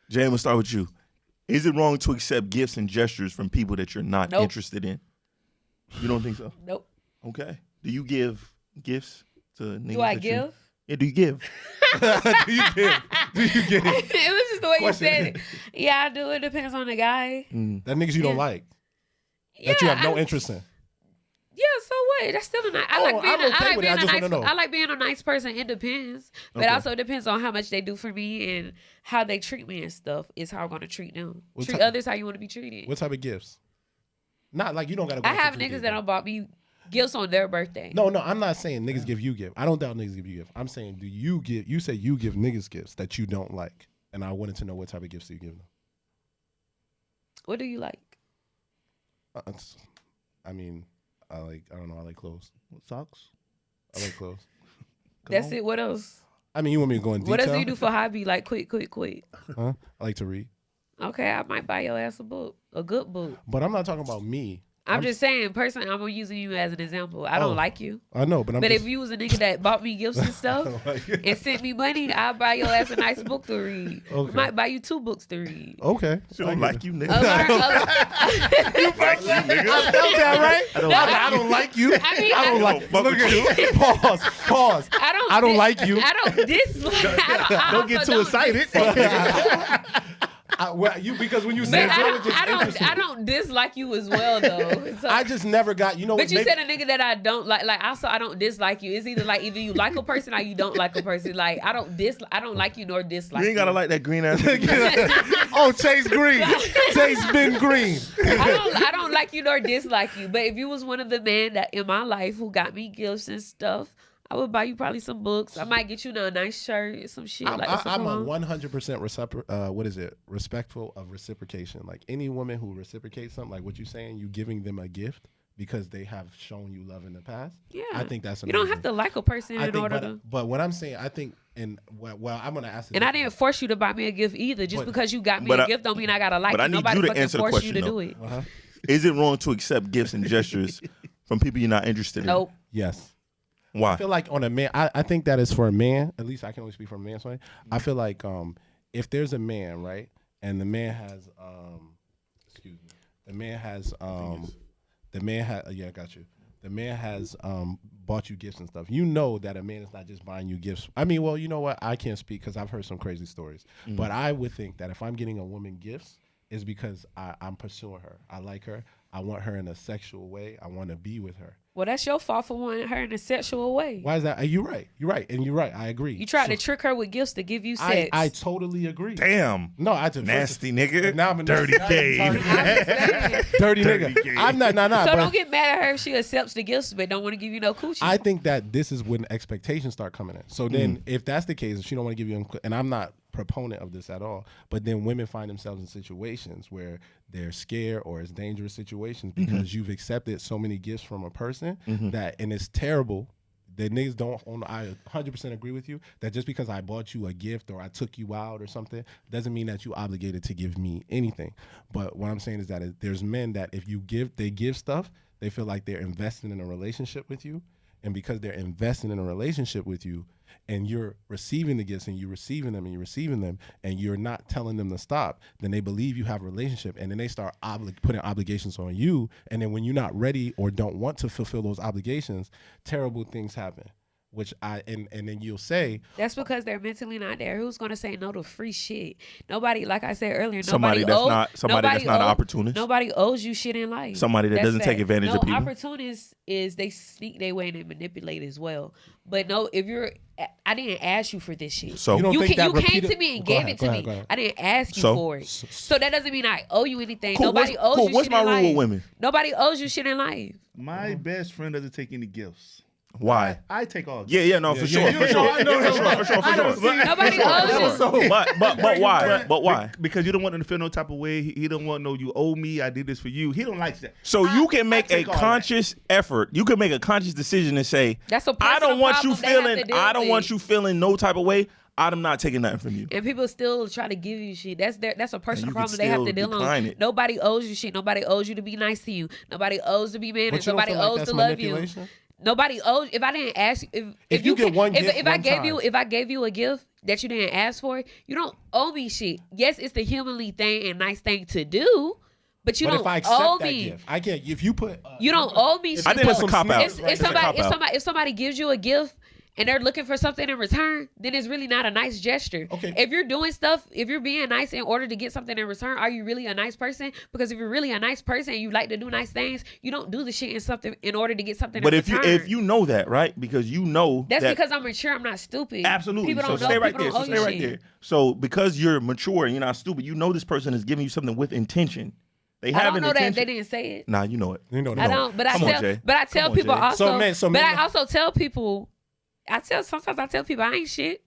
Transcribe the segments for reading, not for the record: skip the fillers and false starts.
Jay, I'm gonna start with you. Is it wrong to accept gifts and gestures from people that you're not interested in? You don't think so? Nope. Okay. Do you give gifts to niggas? Do I give? Yeah, do you give? Do you give? Do you give? It was just the way Question. you said it. Yeah, I do. It depends on the guy. That niggas you don't like. That you have no interest in. Yeah, so what? That's still a nice. I like being a nice person. It depends, but also it depends on how much they do for me and how they treat me and stuff. Is how I'm gonna treat them. Treat others how you want to be treated. What type of gifts? Not like you don't gotta go. I have niggas that don't bought me gifts on their birthday. No, I'm not saying niggas give you gifts. I don't doubt niggas give you gifts. I'm saying, do you give? You say you give niggas gifts that you don't like, and I wanted to know what type of gifts do you give them. What do you like? I mean. I don't know. I like clothes. Socks? I like clothes. That's it. What else? I mean, you want me to go in detail? What else do you do for hobby? Like, quick. Huh? I like to read. Okay, I might buy your ass a good book. But I'm not talking about me. I'm just saying, personally, I'm using you as an example. I don't like you. I know, but if you was a nigga that bought me gifts and stuff and sent me money, I'll buy your ass a nice book to read. Okay. Might buy you 2 books to read. Okay. She don't like you, nigga. You like you, nigga. I felt that, right? I don't like you. I don't like you. Look at you. Pause. I don't like you. I don't dislike. Don't get too excited. Because when you say I don't dislike you as well though. So, I just never got But you said a nigga that I don't like. Like also I don't dislike you. It's either you like a person or you don't like a person. Like I don't like you nor dislike. You ain't gotta like that green ass. Oh, Chase Green. Chase Ben Green. I don't like you nor dislike you. But if you was one of the men that in my life who got me gifts and stuff, I would buy you probably some books. I might get you a nice shirt, some shit. I'm a 100% respectful of reciprocation. Like any woman who reciprocates something, like what you're saying, you giving them a gift because they have shown you love in the past. Yeah, I think that's amazing. You don't have to like a person in order to. But what I'm saying, I think, I'm gonna ask. And I didn't force you to buy me a gift either. Just because you got me a gift don't mean I gotta like it. But I need you to answer the question. You to do it. Is it wrong to accept gifts and gestures from people you're not interested in? Nope. Yes. Why? I feel like on a man, I think that is for a man. At least I can only speak for a man. So I feel like if there's a man, right, and the man has yeah, I got you. The man has bought you gifts and stuff. You know that a man is not just buying you gifts. I mean, well, you know what? I can't speak because I've heard some crazy stories. But I would think that if I'm getting a woman gifts, it's because I'm pursuing her. I like her. I want her in a sexual way. I want to be with her. Well, that's your fault for wanting her in a sexual way. Why is that? You're right. And you're right. I agree. You tried to trick her with gifts to give you sex. I totally agree. Damn. No, I just nasty nigga. Now I'm a dirty game. Dirty nigga. I'm not. So don't get mad at her if she accepts the gifts but don't want to give you no coochie. I think that this is when expectations start coming in. So then, if that's the case, if she don't want to give you, and I'm not proponent of this at all, but then women find themselves in situations where they're scared or it's dangerous situations because you've accepted so many gifts from a person that, and it's terrible. The niggas don't own. I 100% agree with you that just because I bought you a gift or I took you out or something doesn't mean that you obligated to give me anything. But what I'm saying is that there's men that if they give stuff, they feel like they're investing in a relationship with you, and because they're investing in a relationship with you, and you're receiving the gifts and you're receiving them and you're receiving them and you're not telling them to stop, then they believe you have a relationship, and then they start putting obligations on you. And then when you're not ready or don't want to fulfill those obligations, terrible things happen. And then you'll say that's because they're mentally not there. Who's gonna say no to free shit? Nobody, like I said earlier, somebody that's not an opportunist. Nobody owes you shit in life. Somebody that doesn't take advantage of people. Opportunists is they sneak their way and they manipulate as well. But no, I didn't ask you for this shit. So you came to me and gave it to me. I didn't ask you for it. So that doesn't mean I owe you anything. Cool. Nobody owes you What's shit my in rule life. with women? Nobody owes you shit in life. My best friend doesn't take any gifts. Why? I take all. Yeah, no, for sure. For sure. Nobody owes you. But why? But why? Because you don't want him to feel no type of way. He don't want you owe me. I did this for you. He don't like that. So you can make a conscious effort. You can make a conscious decision and say, I don't want you feeling no type of way. I'm not taking nothing from you. And people still try to give you shit. That's a personal problem they have to deal on. Nobody owes you shit. Nobody owes you to be nice to you. Nobody owes to be managed. Nobody owes to love you. Nobody owes. If I didn't ask you, if I gave you a gift that you didn't ask for, you don't owe me shit. Yes, it's the humanly thing and nice thing to do. But you don't if I accept owe that me. Gift, I can't. If you put, you don't owe me. I think it's a cop out. If somebody gives you a gift and they're looking for something in return, then it's really not a nice gesture. Okay. If you're doing stuff, if you're being nice in order to get something in return, are you really a nice person? Because if you're really a nice person and you like to do nice things, you don't do the shit in order to get something. But in if return. if you know that, right? Because you know that's because I'm mature. I'm not stupid. Absolutely. People don't so know. Stay right there. So stay right there. So because you're mature and you're not stupid, you know this person is giving you something with intention. They have I don't know intention. that they didn't say it. Nah, you know it. You know I don't. But I tell people also. But I also tell people. Sometimes I tell people I ain't shit.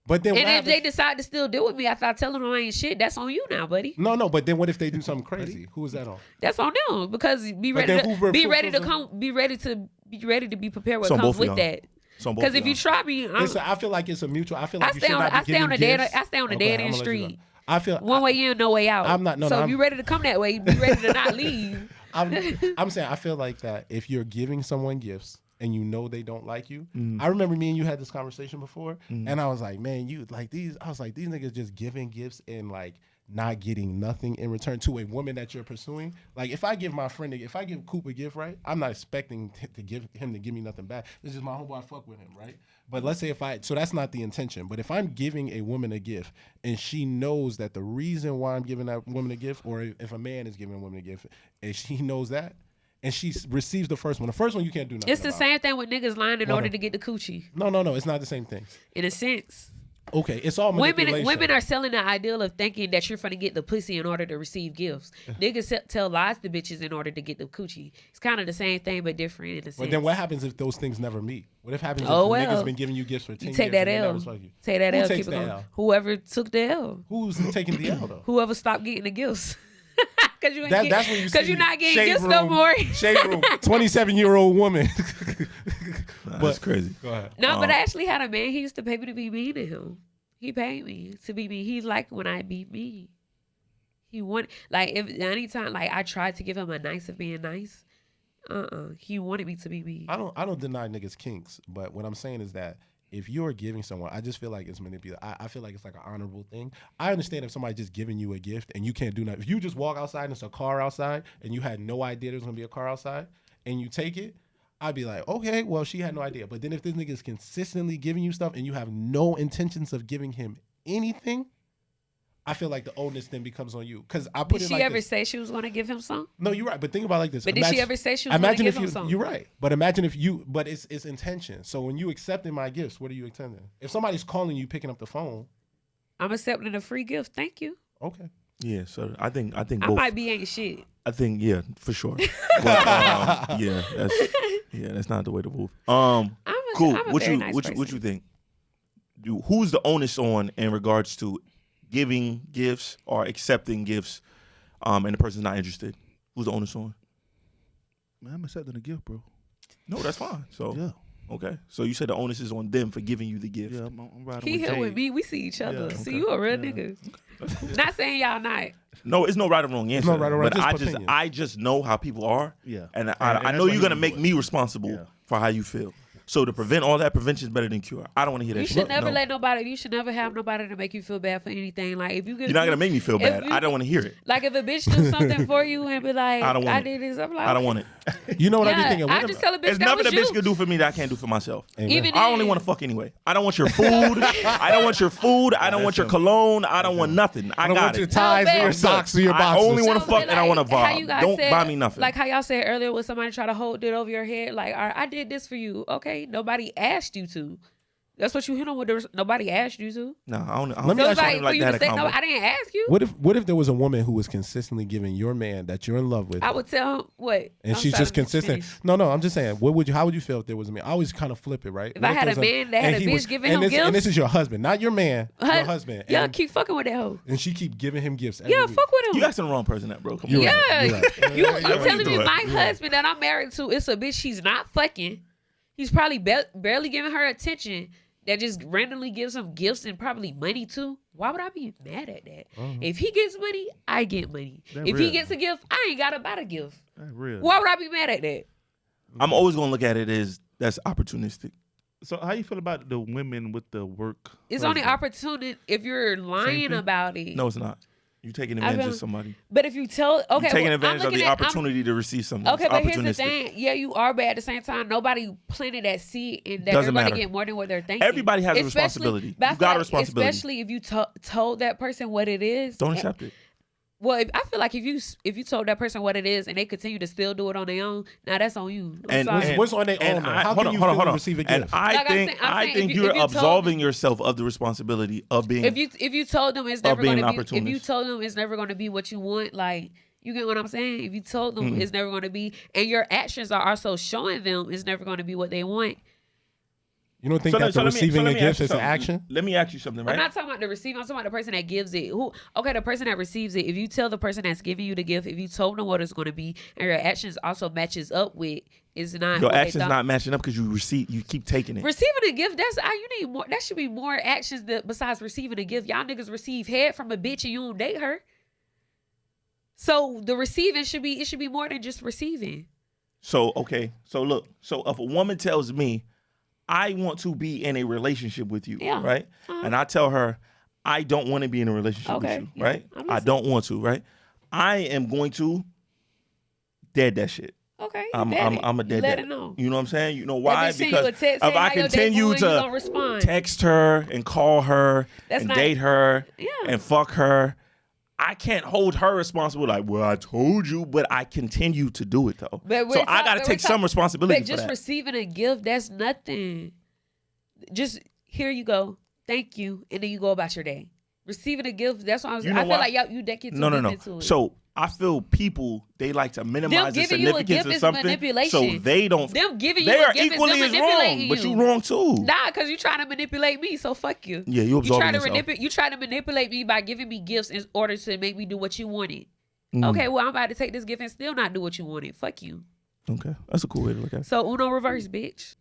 But then, and if they decide to still deal with me after I tell them I ain't shit, that's on you now, buddy. No. But then what if they do something crazy? Who is that on? That's on them because be ready to be prepared what comes with that. Because if you try me, I feel like it's a mutual. I feel like I stay on the dead end street. I feel one way in, no way out. If you're ready to come that way, be ready to not leave. I'm saying I feel like that if you're giving someone gifts and you know they don't like you. I remember me and you had this conversation before, and I was like, man, you like these. I was like, these niggas just giving gifts and like not getting nothing in return to a woman that you're pursuing. Like if I give Coop a gift, right? I'm not expecting to give him to give me nothing back. This is my homeboy. I fuck with him, right? But let's say so that's not the intention. But if I'm giving a woman a gift and she knows that the reason why I'm giving that woman a gift, or if a man is giving a woman a gift, and she knows that, and she receives the first one you can't do nothing. It's the same thing with niggas lying in order to get the coochie. No, it's not the same thing. In a sense. Okay, it's all manipulation. Women are selling the ideal of thinking that you're finna get the pussy in order to receive gifts. Niggas tell lies to bitches in order to get the coochie. It's kind of the same thing but different in a sense. But then what happens if those things never meet? What if happens if niggas been giving you gifts for 10 years? Take that L. Take that L. Keep it going. Whoever took the L. Who's taking the L though? Whoever stopped getting the gifts. That's when you see you're not getting gifts no more. Shade room, 27-year-old woman. That's crazy. Go ahead. No, but I actually had a man. He used to pay me to be mean to him. He paid me to be mean. He liked when I be mean. He wanted anytime I tried to give him a nice of being nice. He wanted me to be mean. I don't deny niggas kinks, but what I'm saying is that if you're giving someone, I just feel like it's manipulative. I feel like it's like an honorable thing. I understand if somebody just giving you a gift and you can't do nothing. If you just walk outside and it's a car outside and you had no idea there's gonna be a car outside and you take it, I'd be like, okay, well, she had no idea. But then if this nigga is consistently giving you stuff and you have no intentions of giving him anything, I feel like the onus then becomes on you. Because I put did it she like ever this. say she was going to give him some? No, you're right. But think about it like this. But did she ever say she was going to give him some? You're right. But it's intention. So when you accepting my gifts, what are you accepting? If somebody's calling you, picking up the phone. I'm accepting a free gift. Thank you. Okay. Yeah, so I think I both. might be ain't shit. I think for sure. But, that's not the way to move. Cool. What you think? Who's the onus on in regards to giving gifts or accepting gifts, and the person's not interested? Who's the onus on? Man, I'm accepting the gift, bro. No, that's fine. So yeah. Okay, so you said the onus is on them for giving you the gift. Yeah, I'm riding he with here with me. We see each other. Yeah, See, you a real nigga. Not saying y'all not. No, it's no right or wrong answer. No right or wrong. But I just know how people are. Yeah, and I know you're gonna make me responsible for how you feel. So to prevent all that, prevention is better than cure. I don't want to hear that. You should never let nobody. You should never have nobody to make you feel bad for anything. Like if you get, you're not gonna make me feel bad. I don't want to hear it. Like if a bitch do something for you and be like, I did this. I'm like, I don't want it. You know what I be thinking? I just tell a bitch there's nothing a bitch can do for me that I can't do for myself. Even I only want to fuck anyway. I don't want your food. I don't want your food. I don't want your cologne. I don't want nothing. I don't got want your ties or your socks or your boxes. I only want to fuck and I want to vibe. Don't buy me nothing. Like how y'all said earlier, when somebody try to hold it over your head, like, all right, I did this for you. Okay, nobody asked you to. That's what you hit on with. Nobody asked you to. No, I don't. Let me ask you like that. No, I didn't ask you. What if there was a woman who was consistently giving your man that you're in love with? I would tell him what. And she's just consistent. No, I'm just saying. How would you feel if there was a man? I always kind of flip it, right? If I had a man that had a bitch giving him gifts, and this is your husband, not your man, your husband. Yeah, keep fucking with that hoe. And she keep giving him gifts. Yeah, fuck with him. You asking the wrong person, that bro. You're telling me my husband that I'm married to is a bitch she's not fucking. He's probably barely giving her attention. That just randomly gives him gifts and probably money too. Why would I be mad at that? If he gets money, I get money. If he gets a gift, I ain't gotta buy the gift. That's real. Why would I be mad at that? I'm always gonna look at it as that's opportunistic. So how you feel about the women with the work? It's only opportunity if you're lying about it. No, it's not. You're taking advantage of somebody. But if you tell, okay, you're taking advantage of the opportunity to receive something. Okay, but here's the thing. Yeah, you are, but at the same time, nobody planted that seed and that they're going to get more than what they're thinking. Everybody has a responsibility. You got a responsibility. Especially if you told that person what it is. Don't accept it. Well, I feel like if you told that person what it is and they continue to still do it on their own, now that's on you. What's on their own? How can you receive a gift? And I think you're absolving yourself of the responsibility of being. If you told them it's never going to be, if you told them it's never going to be what you want, like, you get what I'm saying? If you told them it's never going to be, and your actions are also showing them it's never going to be what they want. You don't think that receiving a gift is an action? Let me ask you something, right? I'm not talking about the receiver. I'm talking about the person that gives it. The person that receives it. If you tell the person that's giving you the gift, if you told them what it's going to be, and your actions also matches up with, is not your actions not matching up because you keep taking it. Receiving a gift, you need more. That should be more actions besides receiving a gift. Y'all niggas receive head from a bitch and you don't date her. So the receiving should be more than just receiving. So look. So if a woman tells me, I want to be in a relationship with you, right? And I tell her, I don't want to be in a relationship with you, right? I don't want to, right? I am going to dead that shit. Okay, I'm a dead let dad. it know. You know what I'm saying? You know why? Because if I continue to text her and call her and date her and fuck her, I can't hold her responsible. Like, well, I told you, but I continue to do it though. So I got to take some responsibility. But just receiving a gift, that's nothing. Just here you go, thank you, and then you go about your day. Receiving a gift, that's what I feel like you deck it too deep into it. So I feel people, they like to minimize the significance of something, so they don't. Them giving you a gift equally as wrong, but you wrong too. Nah, because you trying to manipulate me, so fuck you. Yeah, you absolving yourself. You try to manipulate me by giving me gifts in order to make me do what you wanted. Okay, well, I'm about to take this gift and still not do what you wanted. Fuck you. Okay, that's a cool way to look at it. So Uno reverse, bitch.